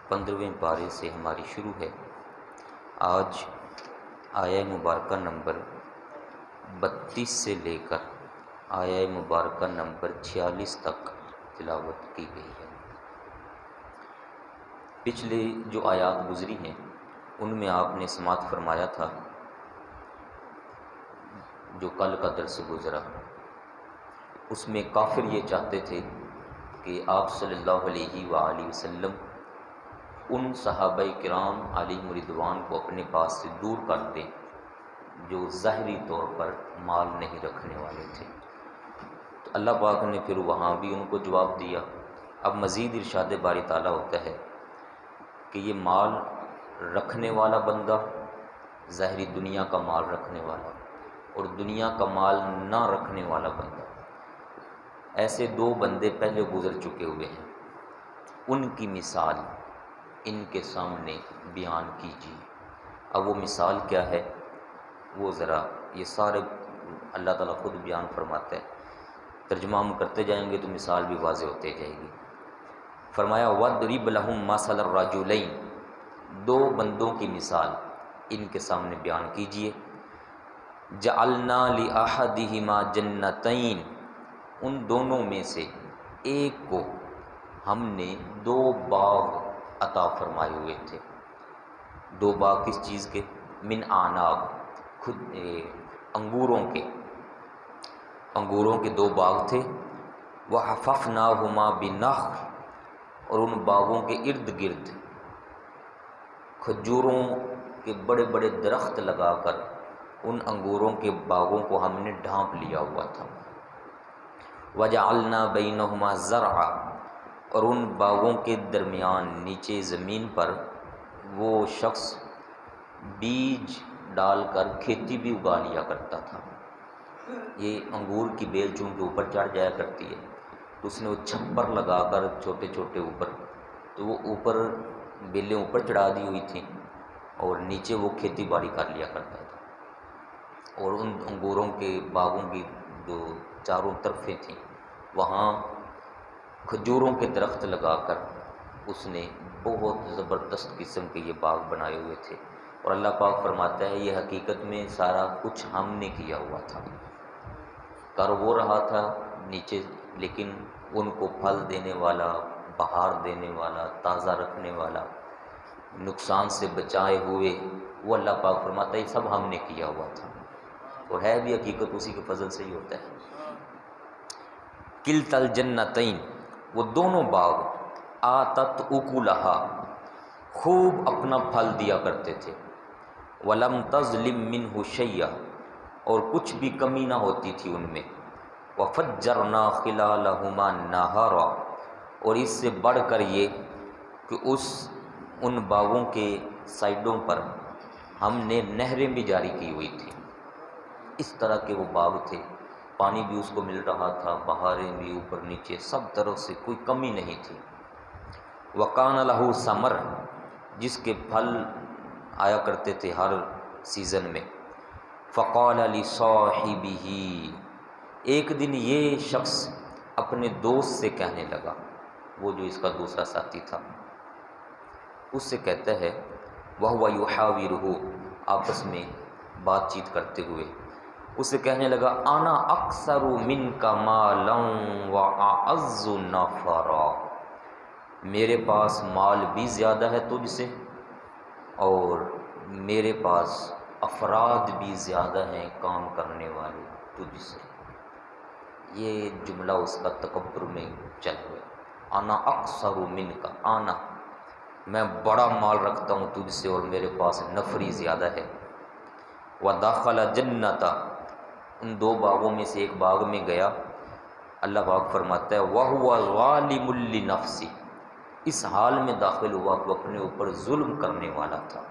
15ویں پارے سے ہماری شروع ہے۔ آج آیہ مبارکہ نمبر 32 سے لے کر آیہ مبارکہ نمبر 46 تک تلاوت کی گئی ہے۔ پچھلے جو آیات گزری ہیں ان میں آپ نے سماعت فرمایا تھا، جو کل کا درس گزرا اس میں کافر یہ چاہتے تھے کہ آپ صلی اللہ علیہ وآلہ وسلم ان صحابہ کرام علیہم رضوان کو اپنے پاس سے دور کر دیں جو ظاہری طور پر مال نہیں رکھنے والے تھے۔ تو اللہ پاک نے پھر وہاں بھی ان کو جواب دیا۔ اب مزید ارشاد باری تعالیٰ ہوتا ہے کہ یہ مال رکھنے والا بندہ، ظاہری دنیا کا مال رکھنے والا اور دنیا کا مال نہ رکھنے والا بندہ، ایسے دو بندے پہلے گزر چکے ہوئے ہیں، ان کی مثال ان کے سامنے بیان کیجیے۔ اب وہ مثال کیا ہے وہ ذرا یہ سارے اللہ تعالیٰ خود بیان فرماتا ہے، ترجمہ ہم کرتے جائیں گے تو مثال بھی واضح ہوتے جائے گی۔ فرمایا وَاضْرِبْ لَهُم مَّثَلَ الرَّجُلَيْنِ، دو بندوں کی مثال ان کے سامنے بیان کیجیے۔ جَعَلْنَا لِأَحَدِهِمَا جَنَّتَيْنِ، ان دونوں میں سے ایک کو ہم نے دو باغ عطا فرمائے ہوئے تھے۔ دو باغ کس چیز کے؟ من اعناب، خود انگوروں کے دو باغ تھے۔ وَحَفَفْنَاهُمَا بِالنَّخْلِ، اور ان باغوں کے ارد گرد کھجوروں کے بڑے بڑے درخت لگا کر ان انگوروں کے باغوں کو ہم نے ڈھانپ لیا ہوا تھا۔ وَجَعَلْنَا بَيْنَهُمَا زَرْعًا، اور ان باغوں کے درمیان نیچے زمین پر وہ شخص بیج ڈال کر کھیتی بھی اگا لیا کرتا تھا۔ یہ انگور کی بیل چونکہ اوپر چڑھ جایا کرتی ہے تو اس نے وہ چھپر لگا کر چھوٹے چھوٹے اوپر، تو وہ اوپر بیلیں اوپر چڑھا دی ہوئی تھیں اور نیچے وہ کھیتی باڑی کر لیا کرتا تھا۔ اور ان انگوروں کے باغوں کی جو چاروں طرفیں تھیں وہاں کھجوروں کے درخت لگا کر اس نے بہت زبردست قسم کے یہ باغ بنائے ہوئے تھے۔ اور اللہ پاک فرماتا ہے یہ حقیقت میں سارا کچھ ہم نے کیا ہوا تھا، کر وہ رہا تھا نیچے، لیکن ان کو پھل دینے والا، بہار دینے والا، تازہ رکھنے والا، نقصان سے بچائے ہوئے، وہ اللہ پاک فرماتا ہے یہ سب ہم نے کیا ہوا تھا۔ اور ہے بھی حقیقت اسی کے فضل سے ہی ہوتا ہے۔ کلتا الجنتین، وہ دونوں باغ آتت اکلہا، خوب اپنا پھل دیا کرتے تھے۔ ولم تظلم منہ شیئا، اور کچھ بھی کمی نہ ہوتی تھی ان میں۔ وفجرنا خلالہما نہرا، اور اس سے بڑھ کر یہ کہ ان باغوں کے سائڈوں پر ہم نے نہریں بھی جاری کی ہوئی تھی۔ اس طرح کے وہ باغ تھے، پانی بھی اس کو مل رہا تھا، بہاریں بھی اوپر نیچے سب طرف سے کوئی کمی نہیں تھی۔ وَقَانَ لَهُ ثَمَرٌ، جس کے پھل آیا کرتے تھے ہر سیزن میں۔ فَقَالَ لِصَاحِبِهِ، ایک دن یہ شخص اپنے دوست سے کہنے لگا، وہ جو اس کا دوسرا ساتھی تھا، اس سے کہتا ہے وَهُوَ يُحَاوِرُهُ، آپس میں بات چیت کرتے ہوئے اس سے کہنے لگا انا اکثر منک مالا واعز نفرا، میرے پاس مال بھی زیادہ ہے تجھ سے اور میرے پاس افراد بھی زیادہ ہیں کام کرنے والے تجھ سے۔ یہ جملہ اس کا تکبر میں چل گیا، انا اکثر منک، انا میں بڑا مال رکھتا ہوں تجھ سے اور میرے پاس نفری زیادہ ہے۔ ودخل جنتا، ان دو باغوں میں سے ایک باغ میں گیا، اللہ پاک فرماتا ہے وَهُوَ ظَالِمٌ لِنَفْسِهِ، اس حال میں داخل ہوا کہ اپنے اوپر ظلم کرنے والا تھا۔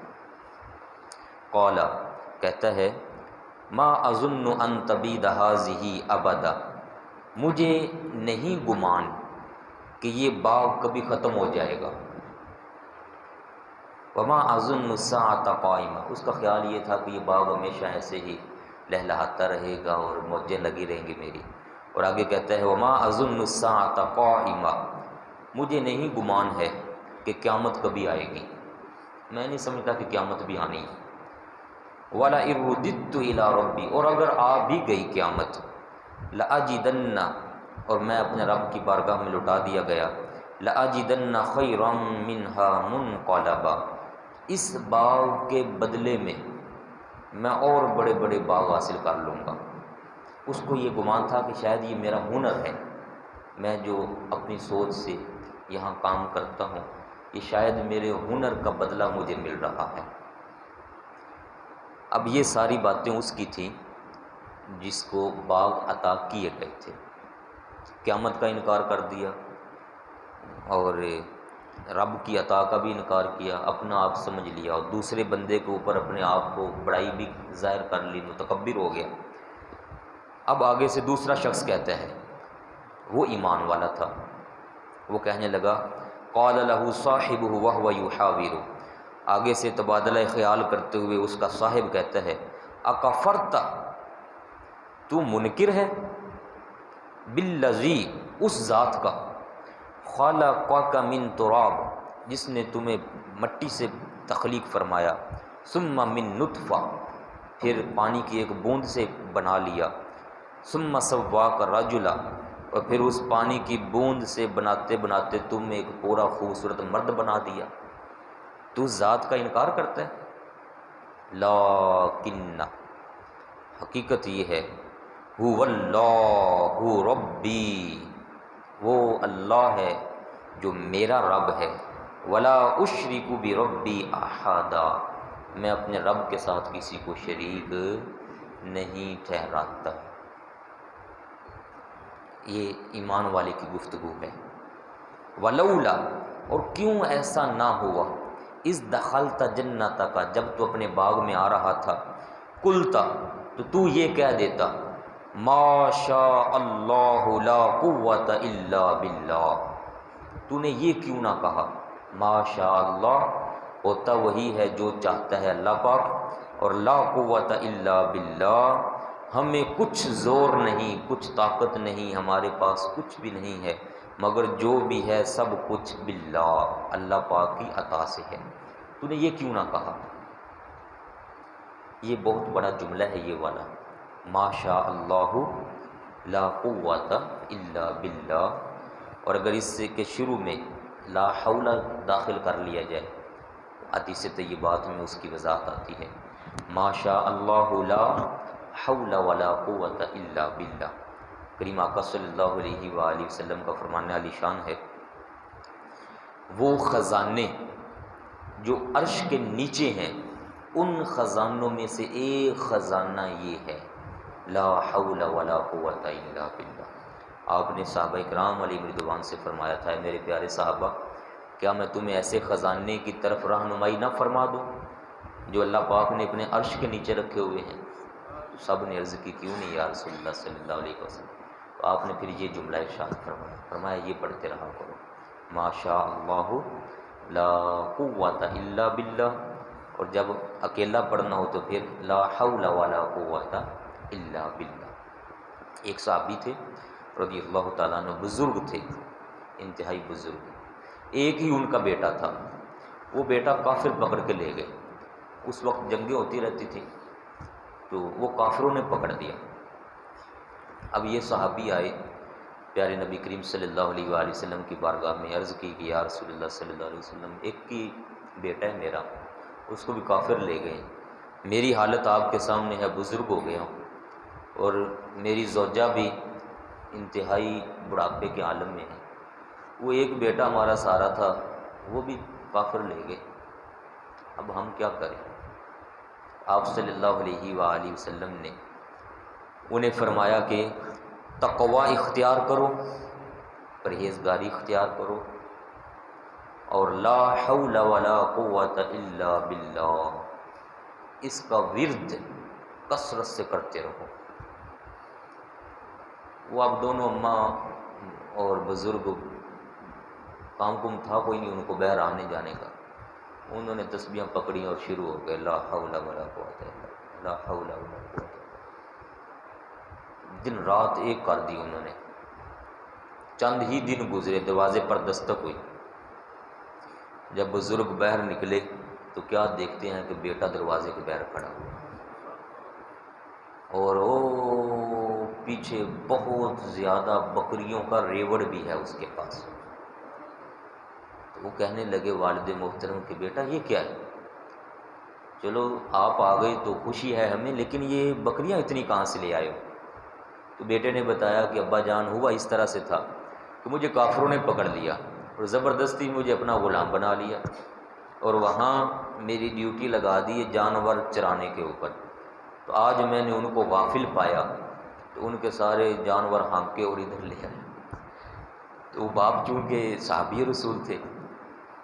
قال، کہتا ہے ما اظن ان تبید هذه ابدا، مجھے نہیں گمان کہ یہ باغ کبھی ختم ہو جائے گا۔ وما اظن الساعة قائمہ، اس کا خیال یہ تھا کہ یہ باغ ہمیشہ ایسے ہی لہلہاتا رہے گا اور موجیں لگی رہیں گی میری۔ اور آگے کہتا ہے وما اظن الساعة قائمہ، مجھے نہیں گمان ہے کہ قیامت کبھی آئے گی، میں نہیں سمجھتا کہ قیامت بھی آنی ہے۔ وَلَا اِرُدِدْتُ إِلَىٰ رَبِّي، اور اگر آ بھی گئی قیامت، لَأَجِدَنَّ، اور میں اپنے رب کی بارگاہ میں لوٹا دیا گیا، لَأَجِدَنَّ خَيْرًا مِّنْهَا مُنْقَلَبًا، اس باغ کے بدلے میں اور بڑے بڑے باغ حاصل کر لوں گا۔ اس کو یہ گمان تھا کہ شاید یہ میرا ہنر ہے، میں جو اپنی سوچ سے یہاں کام کرتا ہوں، یہ شاید میرے ہنر کا بدلہ مجھے مل رہا ہے۔ اب یہ ساری باتیں اس کی تھیں جس کو باغ عطا کیے گئے تھے، قیامت کا انکار کر دیا اور رب کی عطا کا بھی انکار کیا، اپنا آپ سمجھ لیا اور دوسرے بندے کے اوپر اپنے آپ کو بڑائی بھی ظاہر کر لی، متکبر ہو گیا۔ اب آگے سے دوسرا شخص کہتا ہے، وہ ایمان والا تھا، وہ کہنے لگا، قال له صاحبه وهو يحاوره، آگے سے تبادلہ خیال کرتے ہوئے اس کا صاحب کہتا ہے، اکفرت، تو منکر ہے، بالذی، اس ذات کا، خلقک من تراب، جس نے تمہیں مٹی سے تخلیق فرمایا، ثم من نطفہ، پھر پانی کی ایک بوند سے بنا لیا، ثم سواک رجلا، اور پھر اس پانی کی بوند سے بناتے بناتے تم ایک پورا خوبصورت مرد بنا دیا، تو اس ذات کا انکار کرتا ہے۔ لیکن، حقیقت یہ ہے، هو اللہ ربی، وہ اللہ ہے جو میرا رب ہے، ولا اشرک بربی احدا، میں اپنے رب کے ساتھ کسی کو شریک نہیں ٹھہراتا۔ یہ ایمان والے کی گفتگو ہے۔ ولولا، اور کیوں ایسا نہ ہوا، اذ دخلت جنتک، جب تو اپنے باغ میں آ رہا تھا، قلتا، تو یہ کہہ دیتا، ما شاء اللہ لا قوت الا باللہ، تو نے یہ کیوں نہ کہا، ما شاء اللہ، ہوتا وہی ہے جو چاہتا ہے اللہ پاک، اور لا قوت الا باللہ، ہمیں کچھ زور نہیں، کچھ طاقت نہیں، ہمارے پاس کچھ بھی نہیں ہے، مگر جو بھی ہے سب کچھ باللہ، اللہ پاک کی عطا سے ہے، تو نے یہ کیوں نہ کہا۔ یہ بہت بڑا جملہ ہے یہ والا، ما شاء اللہ لا قوت الا باللہ، اور اگر اس کے شروع میں لا حول داخل کر لیا جائے، حدیث طیبات میں اس کی وضاحت آتی ہے، ما شاء اللہ لا حول ولا قوت الا باللہ۔ کریم آقا صلی اللہ علیہ وآلہ وسلم کا فرمان علی شان ہے، وہ خزانے جو عرش کے نیچے ہیں، ان خزانوں میں سے ایک خزانہ یہ ہے، لا حول ولا قوت الا باللہ۔ آپ نے صحابہ کرام علیہ رضوان سے فرمایا تھا، میرے پیارے صحابہ، کیا میں تمہیں ایسے خزانے کی طرف رہنمائی نہ فرما دوں جو اللہ پاک نے اپنے عرش کے نیچے رکھے ہوئے ہیں؟ سب نے عرض کی، کیوں نہیں یا رسول اللہ صلی اللہ علیہ وسلم۔ تو آپ نے پھر یہ جملہ ارشاد فرمایا یہ پڑھتے رہا کرو، ما شاء اللہ لا قوت الا باللہ، اور جب اکیلا پڑھنا ہو تو پھر لا حول ولا قوت الا باللہ۔ ایک صحابی تھے رضی اللہ تعالیٰ عنہ، بزرگ تھے، انتہائی بزرگ، ایک ہی ان کا بیٹا تھا، وہ بیٹا کافر پکڑ کے لے گئے، اس وقت جنگیں ہوتی رہتی تھیں، تو وہ کافروں نے پکڑ دیا۔ اب یہ صحابی آئے پیارے نبی کریم صلی اللہ علیہ وآلہ وسلم کی بارگاہ میں، عرض کی کہ یا رسول اللہ صلی اللہ علیہ وسلم، ایک کی بیٹا ہے میرا، اس کو بھی کافر لے گئے، میری حالت آپ کے سامنے ہے، بزرگ ہو گیا ہوں، اور میری زوجہ بھی انتہائی بڑھاپے کے عالم میں ہے، وہ ایک بیٹا ہمارا سارا تھا، وہ بھی کافر لے گئے، اب ہم کیا کریں؟ آپ صلی اللہ علیہ وآلہ وسلم نے انہیں فرمایا کہ تقوی اختیار کرو، پرہیزگاری اختیار کرو، اور لا حول ولا قوت الا باللہ، اس کا ورد کثرت سے کرتے رہو۔ وہ اب دونوں ماں اور بزرگ، کام کم تھا کوئی نہیں ان کو باہر آنے جانے کا، انہوں نے تسبیحاں پکڑی اور شروع ہو گئے، لا حول ولا قوت الا باللہ، لا حول ولا قوت الا باللہ، دن رات ایک کر دی انہوں نے۔ چند ہی دن گزرے، دروازے پر دستک ہوئی، جب بزرگ باہر نکلے تو کیا دیکھتے ہیں کہ بیٹا دروازے کے باہر کھڑا ہوا، اور وہ پیچھے بہت زیادہ بکریوں کا ریوڑ بھی ہے اس کے پاس۔ تو وہ کہنے لگے والد محترم کہ بیٹا یہ کیا ہے؟ چلو آپ آ گئی تو خوشی ہے ہمیں، لیکن یہ بکریاں اتنی کہاں سے لے آئے ہو؟ تو بیٹے نے بتایا کہ ابا جان ہوا اس طرح سے تھا کہ مجھے کافروں نے پکڑ لیا اور زبردستی مجھے اپنا غلام بنا لیا، اور وہاں میری ڈیوٹی لگا دی جانور چرانے کے اوپر۔ تو آج میں نے ان کو غافل پایا تو ان کے سارے جانور ہانکے اور ادھر لے آئے۔ تو وہ باپ چونکہ صحابی رسول تھے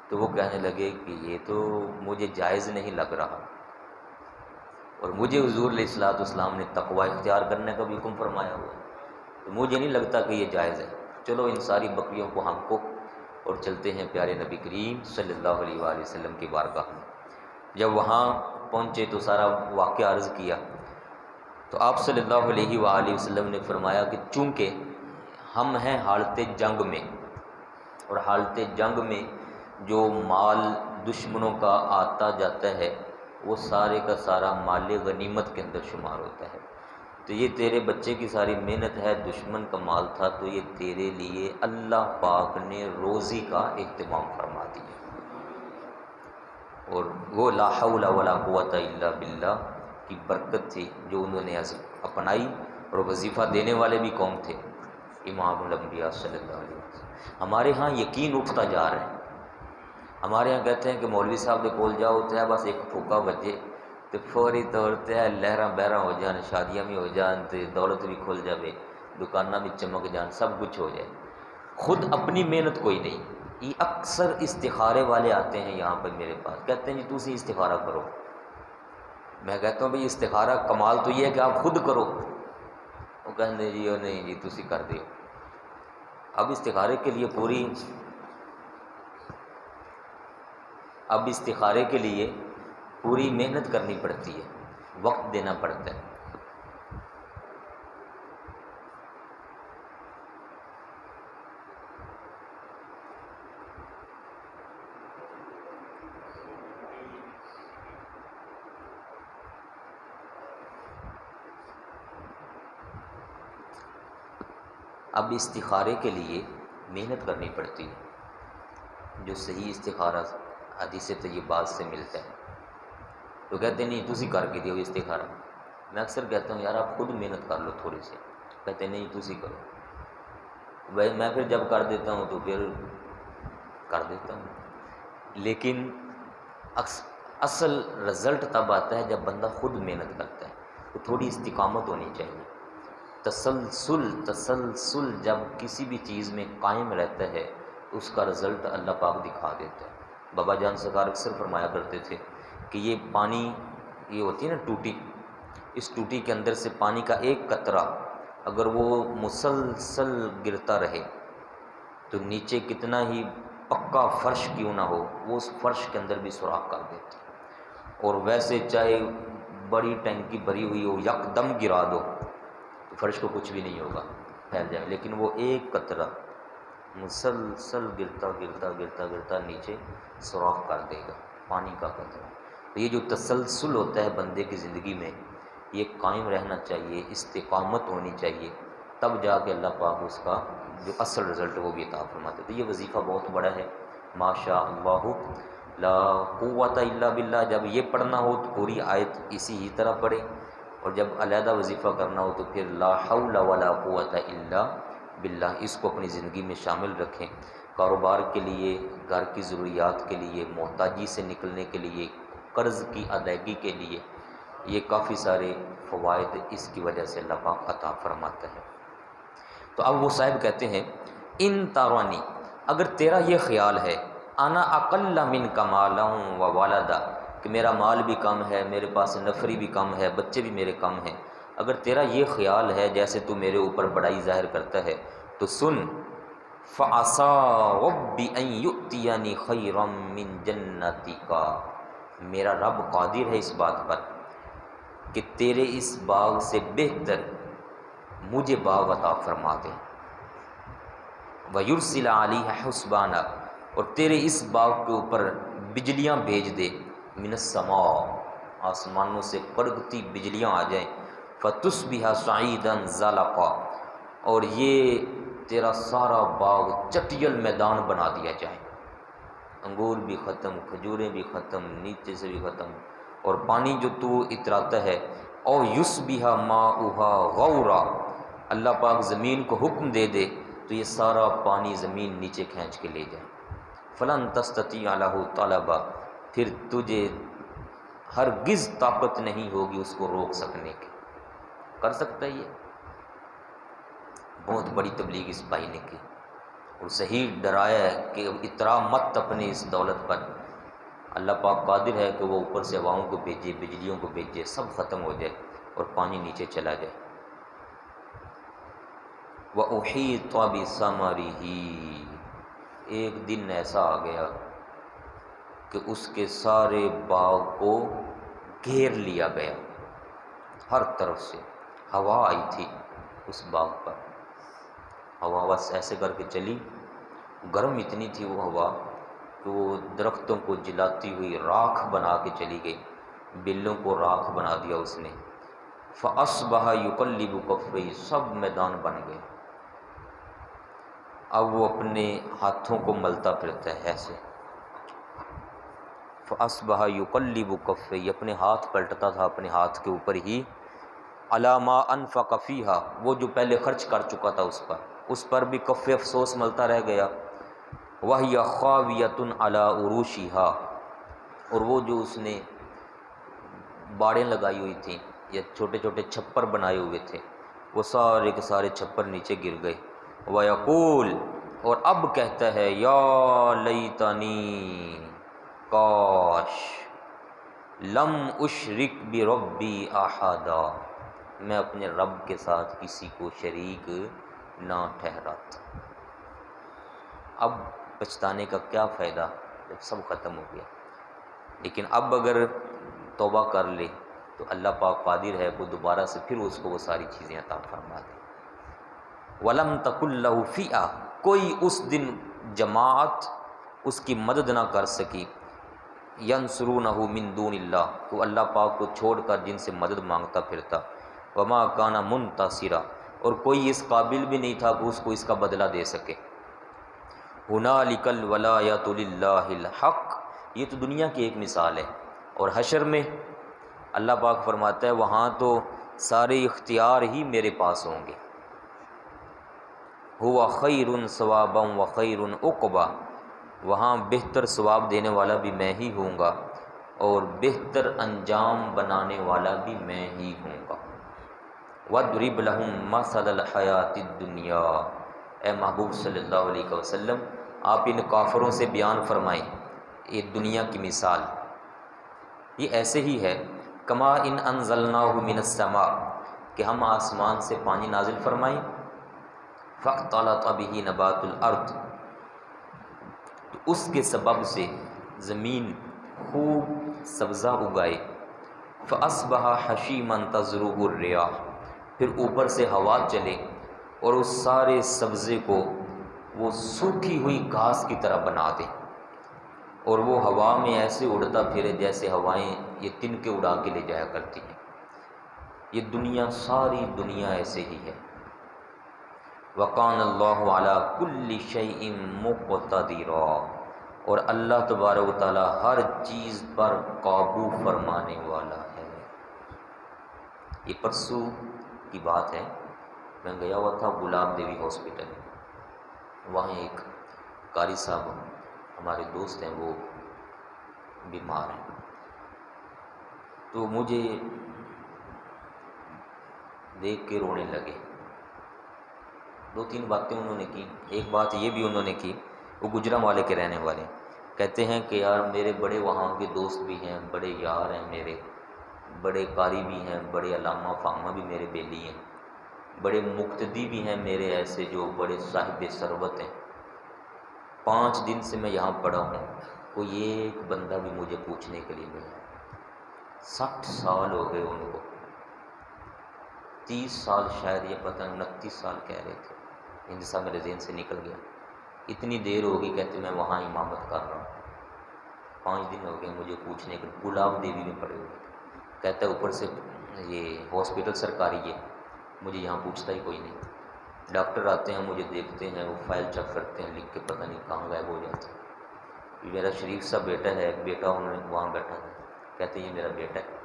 تو وہ کہنے لگے کہ یہ تو مجھے جائز نہیں لگ رہا، اور مجھے حضور علیہ الصلوۃ والسلام نے تقوی اختیار کرنے کا بھی حکم فرمایا ہوا ہے، تو مجھے نہیں لگتا کہ یہ جائز ہے۔ چلو ان ساری بکریوں کو ہم کو اور چلتے ہیں پیارے نبی کریم صلی اللہ علیہ وآلہ وسلم کی بارگاہ میں۔ جب وہاں پہنچے تو سارا واقعہ عرض کیا تو آپ صلی اللہ علیہ وآلہ وسلم نے فرمایا کہ چونکہ ہم ہیں حالت جنگ میں، اور حالت جنگ میں جو مال دشمنوں کا آتا جاتا ہے وہ سارے کا سارا مال غنیمت کے اندر شمار ہوتا ہے، تو یہ تیرے بچے کی ساری محنت ہے، دشمن کا مال تھا، تو یہ تیرے لیے اللہ پاک نے روزی کا اہتمام فرما دیا۔ اور وہ لا حول ولا قوت الا باللہ کی برکت تھی جو انہوں نے اپنائی، اور وظیفہ دینے والے بھی قوم تھے امام الانبیاء صلی اللہ علیہ وسلم۔ ہمارے ہاں یقین اٹھتا جا رہا ہے، ہمارے ہاں کہتے ہیں کہ مولوی صاحب کے کول جاؤ تو ہے بس ایک پھوکا بجے تو فوری طور تے لہراں بہراں ہو جان، شادیاں بھی ہو جان، تے دولت بھی کھل جائے، دکاناں بھی چمک جان، سب کچھ ہو جائے، خود اپنی محنت کوئی نہیں۔ یہ اکثر استخارے والے آتے ہیں یہاں پر میرے پاس، کہتے ہیں جی تسی استخارہ کرو۔ میں کہتا ہوں بھئی استخارہ کمال تو یہ ہے کہ آپ خود کرو۔ وہ کہتے جی نہیں جی تسی کر دیو۔ اب استخارے کے لیے پوری محنت کرنی پڑتی ہے، وقت دینا پڑتا ہے۔ اب استخارے کے لیے محنت کرنی پڑتی ہے، جو صحیح استخارہ حدیث طیبات سے ملتا ہے۔ تو کہتے ہیں نہیں تسی کر کے دیو استخارہ۔ میں اکثر کہتا ہوں یار آپ خود محنت کر لو تھوڑی سی، کہتے ہیں نہیں تسی کرو۔ بھائی میں پھر جب کر دیتا ہوں تو پھر کر دیتا ہوں، لیکن اصل رزلٹ تب آتا ہے جب بندہ خود محنت کرتا ہے۔ تو تھوڑی استقامت ہونی چاہیے، تسلسل جب کسی بھی چیز میں قائم رہتا ہے تو اس کا رزلٹ اللہ پاک دکھا دیتا ہے۔ بابا جان سرکار اکثر فرمایا کرتے تھے کہ یہ پانی، یہ ہوتی ہے نا ٹوٹی، اس ٹوٹی کے اندر سے پانی کا ایک قطرہ اگر وہ مسلسل گرتا رہے تو نیچے کتنا ہی پکا فرش کیوں نہ ہو وہ اس فرش کے اندر بھی سوراخ کر دیتا ہے، اور ویسے چاہے بڑی ٹینکی بھری ہوئی ہو یکدم گرا دو تو فرش کو کچھ بھی نہیں ہوگا، پھیل جائے، لیکن وہ ایک قطرہ مسلسل گرتا نیچے سوراخ کر دے گا، پانی کا قطرہ۔ تو یہ جو تسلسل ہوتا ہے بندے کی زندگی میں یہ قائم رہنا چاہیے، استقامت ہونی چاہیے، تب جا کے اللہ پاک اس کا جو اصل رزلٹ وہ بھی عطا فرماتے۔ تو یہ وظیفہ بہت بڑا ہے، ماشاء اللہ لا قوت الا باللہ۔ جب یہ پڑھنا ہو تو پوری آیت اسی ہی طرح پڑھے، اور جب علیحدہ وظیفہ کرنا ہو تو پھر لا حول ولا قوت الا باللہ اس کو اپنی زندگی میں شامل رکھیں۔ کاروبار کے لیے، گھر کی ضروریات کے لیے، محتاجی سے نکلنے کے لیے، قرض کی ادائیگی کے لیے، یہ کافی سارے فوائد اس کی وجہ سے اللہ پاک عطا فرماتا ہے۔ تو اب وہ صاحب کہتے ہیں ان تارانی، اگر تیرا یہ خیال ہے انا اقل منک مالا و والدا، کہ میرا مال بھی کم ہے، میرے پاس نفری بھی کم ہے، بچے بھی میرے کم ہیں، اگر تیرا یہ خیال ہے جیسے تو میرے اوپر بڑائی ظاہر کرتا ہے تو سن، فَعَصَىٰ رَبِّ أَن يُؤْتِيَنِي خَيْرًا مِّن جَنَّتِكَ، میرا رب قادر ہے اس بات پر کہ تیرے اس باغ سے بہتر مجھے باغ عطا فرما دے، وَيُرْسِلَ عَلَيْهَا حُسْبَانًا، اور تیرے اس باغ کے اوپر بجلیاں بھیج دے، من السماء، آسمانوں سے کڑکتی بجلیاں آ جائیں، فتصبح صعیدا زلقا، اور یہ تیرا سارا باغ چٹیل میدان بنا دیا جائے، انگور بھی ختم، کھجوریں بھی ختم، نیچے سے بھی ختم، اور پانی جو تو اتراتا ہے، او یصبح ماؤہا غورا، اللہ پاک زمین کو حکم دے دے تو یہ سارا پانی زمین نیچے کھینچ کے لے جائے، فلن تستطیع لہ طلبا، پھر تجھے ہرگز طاقت نہیں ہوگی اس کو روک سکنے کی۔ کر سکتا ہے یہ؟ بہت بڑی تبلیغ اس بھائی نے کی، اور صحیح ڈرایا ہے کہ اترا مت اپنے اس دولت پر، اللہ پاک قادر ہے کہ وہ اوپر سے ہواؤں کو بھیجے، بجلیوں کو بھیجے، سب ختم ہو جائے اور پانی نیچے چلا جائے۔ وَأُحِيطَ بِثَمَرِهِ، ایک دن ایسا آ گیا کہ اس کے سارے باغ کو گھیر لیا گیا، ہر طرف سے ہوا آئی تھی اس باغ پر، ہوا بس ایسے کر کے چلی، گرم اتنی تھی وہ ہوا کہ وہ درختوں کو جلاتی ہوئی راکھ بنا کے چلی گئی، بلوں کو راکھ بنا دیا اس نے، فَأَصْبَحَ يُقَلِّبُ كَفَّيْهِ، سب میدان بن گئے، اب وہ اپنے ہاتھوں کو ملتا پھرتا ہے ایسے، فَأَصْبَحَ يُقَلِّبُ كَفَّيْهِ، اپنے ہاتھ پلٹتا تھا اپنے ہاتھ کے اوپر ہی، عَلَى مَا أَنفَقَ فِيهَا، وہ جو پہلے خرچ کر چکا تھا اس پر بھی کف افسوس ملتا رہ گیا، وَهِيَ خَاوِيَةٌ عَلَى عُرُوشِهَا، اور وہ جو اس نے باڑیں لگائی ہوئی تھیں یا چھوٹے چھوٹے چھپر بنائے ہوئے تھے، وہ سارے کے سارے چھپر نیچے گر گئے، وَيَقُول، اور اب کہتا ہے، یا لیتنی، کاش، لم اشرک بربی احدا، میں اپنے رب کے ساتھ کسی کو شریک نہ ٹھہراتا۔ اب پچھتانے کا کیا فائدہ جب سب ختم ہو گیا، لیکن اب اگر توبہ کر لے تو اللہ پاک قادر ہے کہ دوبارہ سے پھر اس کو وہ ساری چیزیں عطا فرما دے۔ وَلَمْ تَكُنْ لَهُ فِئَةٌ، کوئی اس دن جماعت اس کی مدد نہ کر سکی، يَنْصُرُونَهُ مِن دُونِ اللَّهِ، تو اللہ پاک کو چھوڑ کر جن سے مدد مانگتا پھرتا، وَمَا كَانَ مُنْتَصِرًا، اور کوئی اس قابل بھی نہیں تھا کہ اس کو اس کا بدلہ دے سکے۔ هُنَالِكَ الْوَلَایَةُ لِلَّهِ الْحَقِّ، یہ تو دنیا کی ایک مثال ہے، اور حشر میں اللہ پاک فرماتا ہے وہاں تو سارے اختیار ہی میرے پاس ہوں گے، هُوَ خَيْرٌ ثَوَابًا وَخَيْرٌ عُقْبًا، وہاں بہتر ثواب دینے والا بھی میں ہی ہوں گا اور بہتر انجام بنانے والا بھی میں ہی ہوں گا۔ وَاضْرِبْ لَهُم مَّثَلَ الْحَيَاةِ الدُّنْيَا، اے محبوب صلی اللہ علیہ وسلم آپ ان کافروں سے بیان فرمائیں یہ دنیا کی مثال، یہ ایسے ہی ہے، کما ان انزلناہ من السماء، کہ ہم آسمان سے پانی نازل فرمائیں، فاختلط بہ نبات الارض، تو اس کے سبب سے زمین خوب سبزہ اگائے، فاصبح حشیما تذروہ الریاح، پھر اوپر سے ہوا چلے اور اس سارے سبزے کو وہ سوکھی ہوئی گھاس کی طرح بنا دے، اور وہ ہوا میں ایسے اڑتا پھرے جیسے ہوائیں یہ تنکے اڑا کے لے جایا کرتی ہیں۔ یہ دنیا، ساری دنیا ایسے ہی ہے۔ وَقَانَ اللَّهُ عَلَىٰ كُلِّ شَيْءٍ مُقْتَدِرًا، اور اللہ تبارک و تعالیٰ ہر چیز پر قابو فرمانے والا ہے۔ یہ پرسوں کی بات ہے، میں گیا ہوا تھا گلاب دیوی ہاسپٹل، وہاں ایک قاری صاحب ہمارے دوست ہیں، وہ بیمار ہیں، تو مجھے دیکھ کے رونے لگے۔ دو تین باتیں انہوں نے کی، ایک بات یہ بھی انہوں نے کی، وہ گجرانوالے کے رہنے والے ہیں، کہتے ہیں کہ یار میرے بڑے وہاں کے دوست بھی ہیں، بڑے یار ہیں میرے، بڑے قاری بھی ہیں، بڑے علامہ فامہ بھی میرے بیلی ہیں، بڑے مقتدی بھی ہیں میرے ایسے جو بڑے صاحب ثروت ہیں، 5 دن سے میں یہاں پڑا ہوں، کوئی ایک بندہ بھی مجھے پوچھنے کے لیے نہیں، 60 سال ہو گئے ان کو، 30 سال شاید، یہ پتہ 29 سال کہہ رہے تھے، ان جیسا میرے ذہن سے نکل گیا، اتنی دیر ہوگی، کہتے میں وہاں امامت کر رہا ہوں، 5 دن ہو گئے مجھے پوچھنے کے، گلاب دیوی میں پڑے ہوئے، کہتا ہے اوپر سے یہ ہاسپٹل سرکاری ہے، مجھے یہاں پوچھتا ہی کوئی نہیں، ڈاکٹر آتے ہیں مجھے دیکھتے ہیں، وہ فائل چیک کرتے ہیں، لکھ کے پتہ نہیں کہاں غائب ہو جاتے ہیں۔ یہ میرا شریف سا بیٹا ہے، بیٹا انہوں نے وہاں بیٹھا ہے، کہتے ہیں یہ میرا بیٹا ہے،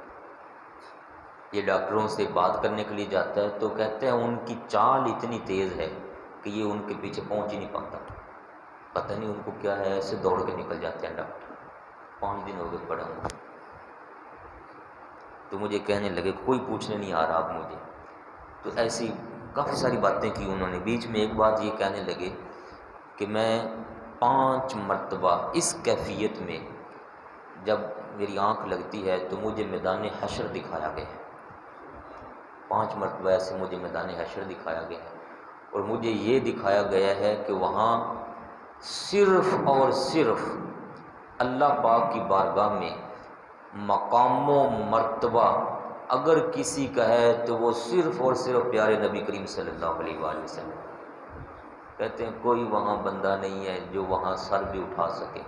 یہ ڈاکٹروں سے بات کرنے کے لیے جاتا ہے تو کہتے ہیں ان کی چال اتنی تیز ہے کہ یہ ان کے پیچھے پہنچ ہی نہیں پاتا، پتہ نہیں ان کو کیا ہے، ایسے دوڑ کے نکل جاتے ہیں ڈاکٹر۔ 5 دن ہو گئے پڑا ہوں، تو مجھے کہنے لگے کوئی پوچھنے نہیں آ رہا اب مجھے، تو ایسی کافی ساری باتیں کی انہوں نے۔ بیچ میں ایک بات یہ کہنے لگے کہ میں 5 مرتبہ اس کیفیت میں جب میری آنکھ لگتی ہے تو مجھے میدان حشر دکھایا گیا ہے، 5 مرتبہ ایسے مجھے میدان حشر دکھایا گیا ہے، اور مجھے یہ دکھایا گیا ہے کہ وہاں صرف اور صرف اللہ پاک کی بارگاہ میں مقام و مرتبہ اگر کسی کا ہے تو وہ صرف اور صرف پیارے نبی کریم صلی اللہ علیہ وآلہ وسلم۔ کہتے ہیں کوئی وہاں بندہ نہیں ہے جو وہاں سر بھی اٹھا سکے،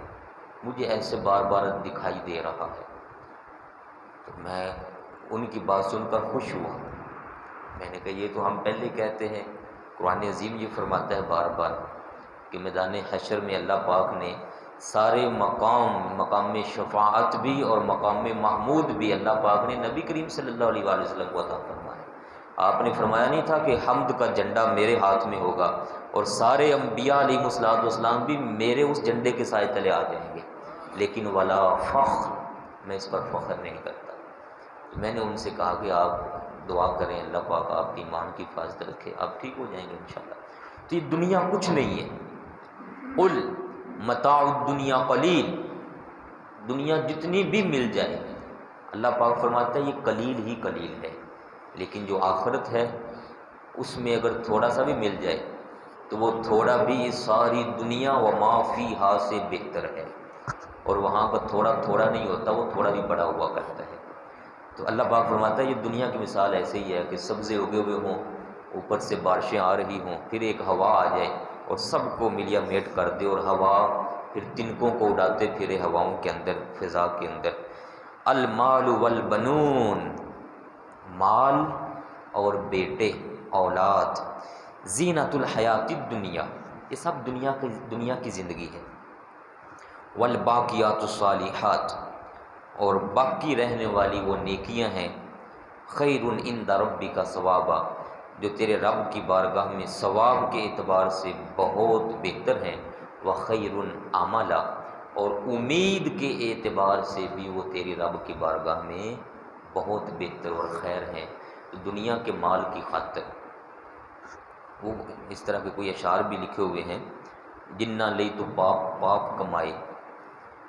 مجھے ایسے بار بار دکھائی دے رہا ہے۔ تو میں ان کی بات سن کر خوش ہوا، میں نے کہا یہ تو ہم پہلے کہتے ہیں، قرآن عظیم یہ فرماتا ہے بار بار کہ میدان حشر میں اللہ پاک نے سارے مقام شفاعت بھی اور مقام محمود بھی اللہ پاک نے نبی کریم صلی اللہ علیہ وآلہ وسلم کو عطا فرمایا۔ آپ نے فرمایا نہیں تھا کہ حمد کا جھنڈا میرے ہاتھ میں ہوگا اور سارے انبیاء علیہ الصلوۃ والسلام بھی میرے اس جھنڈے کے سائے تلے آ جائیں گے، لیکن ولا فخر، میں اس پر فخر نہیں کرتا۔ تو میں نے ان سے کہا کہ آپ دعا کریں اللہ پاک آپ کی ایمان کی حفاظت رکھے، آپ ٹھیک ہو جائیں گے انشاءاللہ۔ تو یہ دنیا کچھ نہیں ہے، قل متاع الدنیا قلیل، دنیا جتنی بھی مل جائے اللہ پاک فرماتا ہے یہ قلیل ہی قلیل ہے، لیکن جو آخرت ہے اس میں اگر تھوڑا سا بھی مل جائے تو وہ تھوڑا بھی ساری دنیا و ما فیہا سے بہتر ہے، اور وہاں کا تھوڑا تھوڑا نہیں ہوتا، وہ تھوڑا بھی بڑا ہوا کرتا ہے۔ تو اللہ پاک فرماتا ہے یہ دنیا کی مثال ایسے ہی ہے کہ سبزے اگے ہوئے ہوں، اوپر سے بارشیں آ رہی ہوں، پھر ایک ہوا آ جائے اور سب کو ملیا میٹ کر دے، اور ہوا پھر تنکوں کو اڑاتے پھرے ہواؤں کے اندر، فضا کے اندر۔ المال والبنون، مال اور بیٹے، اولاد، زینت الحیات الدنیا، یہ سب دنیا کی زندگی ہے۔ والباقیات الصالحات، اور باقی رہنے والی وہ نیکیاں ہیں، خیر عند ربک ثوابا، جو تیرے رب کی بارگاہ میں ثواب کے اعتبار سے بہت بہتر ہیں، وخیر عملا، اور امید کے اعتبار سے بھی وہ تیری رب کی بارگاہ میں بہت بہتر اور خیر ہیں۔ تو دنیا کے مال کی خاطر وہ اس طرح کے کوئی اشعار بھی لکھے ہوئے ہیں، جنہ لئی تو پاپ کمائے،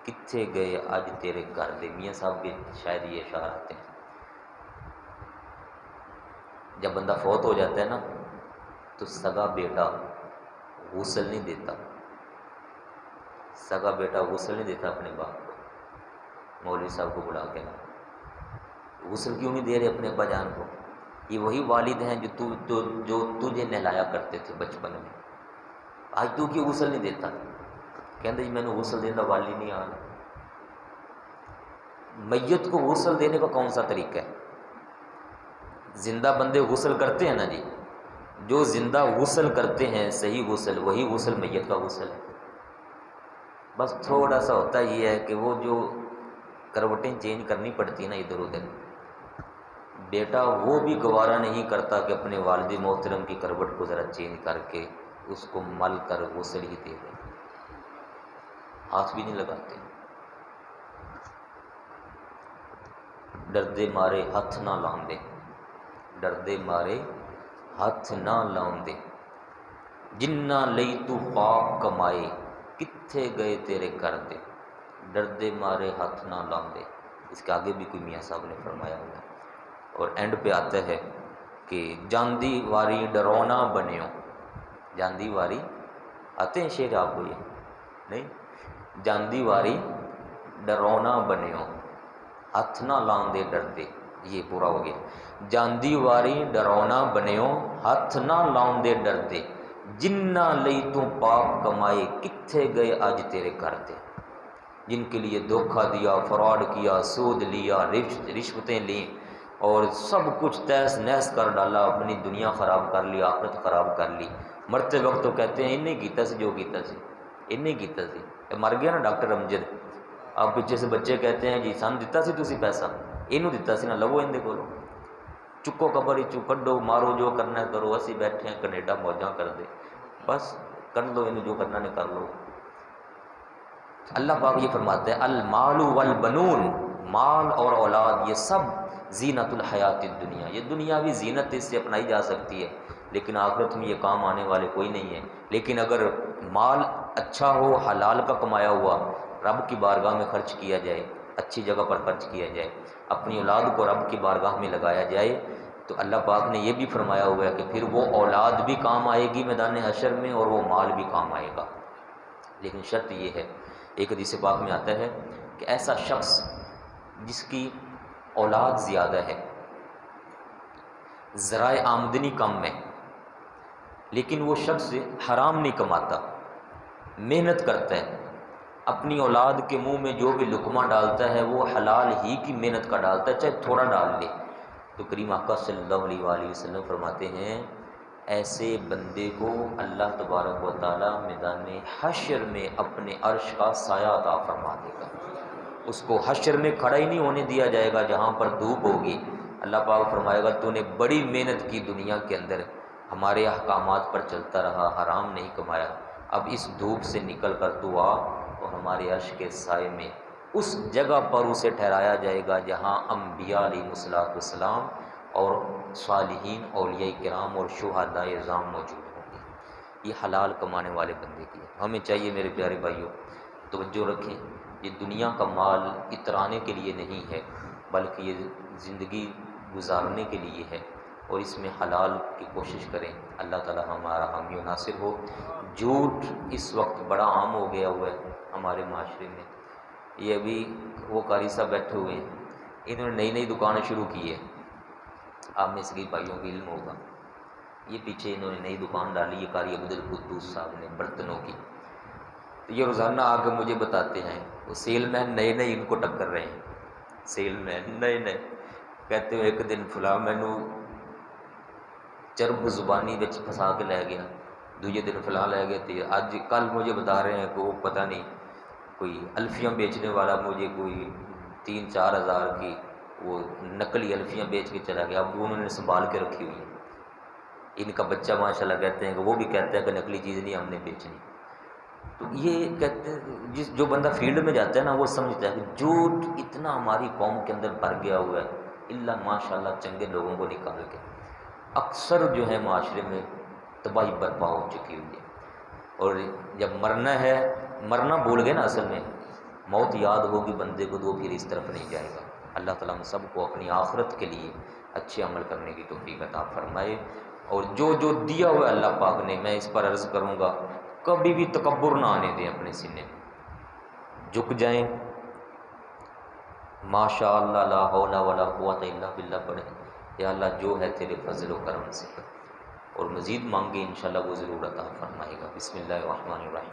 کتھے گئے آج تیرے گھر دے، میاں صاحب کے شاید یہ اشعار آتے ہیں۔ جب بندہ فوت ہو جاتا ہے نا تو سگا بیٹا غسل نہیں دیتا، سگا بیٹا غسل نہیں دیتا اپنے باپ کو، مولوی صاحب کو بلا کے نا، غسل کیوں نہیں دے رہے اپنے ابا جان کو؟ یہ وہی والد ہیں جو تجھے نہلایا کرتے تھے بچپن میں، آج تو کیوں غسل نہیں دیتا؟ کہتے جی میں نے غسل دینا والی نہیں آ رہا۔ میت کو غسل دینے کا کون سا طریقہ ہے؟ زندہ بندے غسل کرتے ہیں نا جی، جو زندہ غسل کرتے ہیں صحیح غسل، وہی غسل میت کا غسل ہے۔ بس تھوڑا سا ہوتا یہ ہے کہ وہ جو کروٹیں چینج کرنی پڑتی ہیں نا ادھر ادھر، بیٹا وہ بھی گوارا نہیں کرتا کہ اپنے والد محترم کی کروٹ کو ذرا چینج کر کے اس کو مل کر غسل ہی دے دے، ہاتھ بھی نہیں لگاتے۔ ڈردے مارے ہاتھ نہ لاؤندے، ڈردے مارے ہاتھ نہ لاؤندے، جنہ لئی تو پاپ کمائے، کتھے گئے تیرے گھر دے، ڈردے مارے ہاتھ نہ لاؤندے۔ اس کے آگے بھی کوئی میاں صاحب نے فرمایا ہوا ہے، اور اینڈ پہ آتا ہے کہ جاندی واری ڈرونا بنیو، جاندی واری، آتے ہیں شعر آپ کو یہ نہیں؟ جاندی واری ڈرونا بنیو، ہاتھ نہ لاؤندے ڈردے، یہ پورا ہو گیا۔ جاندی واری ڈرونا بنیو، ہاتھ نہ لاؤندے ڈردے، جنہ لئی تو پاپ کمائے کتھے گئے آج تیرے گھر دے، جن کے لیے دھوکہ دیا، فراڈ کیا، سود لیا، رشوتیں لیں اور سب کچھ تہس نہس کر ڈالا، اپنی دنیا خراب کر لی، آخرت خراب کر لی، مرتے وقت تو کہتے ہیں انہیں کیتا سی جو کیتا سی، انہیں کیتا سی۔ مر گیا نا ڈاکٹر امجد، آپ پیچھے سے بچے کہتے ہیں جی سان دتا سی تسی پیسہ، اینوں دتا سی نا، لو اندے کولوں، چکو قبر چو کڈو، مارو جو کرنا ہے کرو، اسی بیٹھے ہیں کینیڈا موجاں کر دے، بس کر لو اینوں جو کرنا ہے کر لو۔ اللہ پاک یہ فرماتے ہیں المال والبنون، مال اور اولاد یہ سب زینت الحیات الدنیا، یہ دنیاوی زینت اس سے اپنائی جا سکتی ہے، لیکن آخرت میں یہ کام آنے والے کوئی نہیں ہے۔ لیکن اگر مال اچھا ہو، حلال کا کمایا ہوا، رب کی بارگاہ میں خرچ کیا جائے، اچھی جگہ پر خرچ کیا جائے، اپنی اولاد کو رب کی بارگاہ میں لگایا جائے، تو اللہ پاک نے یہ بھی فرمایا ہوا ہے کہ پھر وہ اولاد بھی کام آئے گی میدان حشر میں، اور وہ مال بھی کام آئے گا۔ لیکن شرط یہ ہے، ایک حدیث پاک میں آتا ہے کہ ایسا شخص جس کی اولاد زیادہ ہے، ذرائع آمدنی کم ہے، لیکن وہ شخص حرام نہیں کماتا، محنت کرتا ہے، اپنی اولاد کے منہ میں جو بھی لقمہ ڈالتا ہے وہ حلال ہی کی محنت کا ڈالتا ہے، چاہے تھوڑا ڈال لے، تو کریم آقا صلی اللہ علیہ وآلہ وسلم فرماتے ہیں ایسے بندے کو اللہ تبارک و تعالی میدان حشر میں اپنے عرش کا سایہ عطا فرما دے گا، اس کو حشر میں کھڑا ہی نہیں ہونے دیا جائے گا جہاں پر دھوپ ہوگی۔ اللہ پاک فرمائے گا تو نے بڑی محنت کی دنیا کے اندر، ہمارے احکامات پر چلتا رہا، حرام نہیں کمایا، اب اس دھوپ سے نکل کر تو آ اور ہمارے عرش کے سائے میں اس جگہ پر اسے ٹھہرایا جائے گا جہاں انبیاء علیہ السلام اور صالحین، اولیاء کرام اور شہداء اعظام موجود ہوں گے۔ یہ حلال کمانے والے بندے کی ہے۔ ہمیں چاہیے میرے پیارے بھائیوں توجہ رکھیں، یہ دنیا کا مال اترانے کے لیے نہیں ہے، بلکہ یہ زندگی گزارنے کے لیے ہے، اور اس میں حلال کی کوشش کریں۔ اللہ تعالی ہمارا حامی و ناصر ہو۔ جھوٹ اس وقت بڑا عام ہو گیا ہوا ہے ہمارے معاشرے میں۔ یہ ابھی وہ قاری صاحب بیٹھے ہوئے ہیں، انہوں نے نئی دکانیں شروع کی ہے، آپ میں سے کئی بھائیوں کو علم ہوگا، یہ پیچھے انہوں نے نئی دکان ڈالی ہے قاری عبدالقدوس صاحب نے برتنوں کی، تو یہ روزانہ آ کے مجھے بتاتے ہیں وہ سیل مین نئے ان کو ٹکر رہے ہیں، سیل مین نئے کہتے ہوئے ایک دن فلاں مینو چرب زبانی بچ پھنسا کے لے گیا، دوجے دن فلاں لے گئے تھے، آج کل مجھے بتا رہے ہیں کہ وہ پتہ نہیں کوئی الفیاں بیچنے والا مجھے کوئی 3-4 ہزار کی وہ نقلی الفیاں بیچ کے چلا گیا، اب انہوں نے سنبھال کے رکھی ہوئی ہیں، ان کا بچہ ماشاءاللہ کہتے ہیں کہ وہ بھی کہتا ہے کہ نقلی چیز نہیں ہم نے بیچنی۔ تو یہ کہتے ہیں جو بندہ فیلڈ میں جاتا ہے نا وہ سمجھتا ہے کہ جھوٹ اتنا ہماری قوم کے اندر بھر گیا ہوا ہے، اللہ ماشاءاللہ چنگے لوگوں کو نکال کے، اکثر جو ہے معاشرے میں تباہی برپا ہو چکی ہوئی ہے، اور جب مرنا ہے، مرنا بھول گئے نا، اصل میں موت یاد ہوگی بندے کو تو وہ پھر اس طرف نہیں جائے گا۔ اللہ تعالیٰ ہم سب کو اپنی آخرت کے لیے اچھے عمل کرنے کی توفیق عطا فرمائے، اور جو دیا ہوا ہے اللہ پاک نے، میں اس پر عرض کروں گا کبھی بھی تکبر نہ آنے دیں اپنے سینے میں، جھک جائیں، ماشاء اللہ لا حول ولا قوت الا باللہ پڑھیں، یا اللہ جو ہے تیرے فضل و کرم سے، اور مزید مانگے انشاءاللہ وہ ضرور عطا فرمائے گا۔ بسم اللہ الرحمن الرحیم۔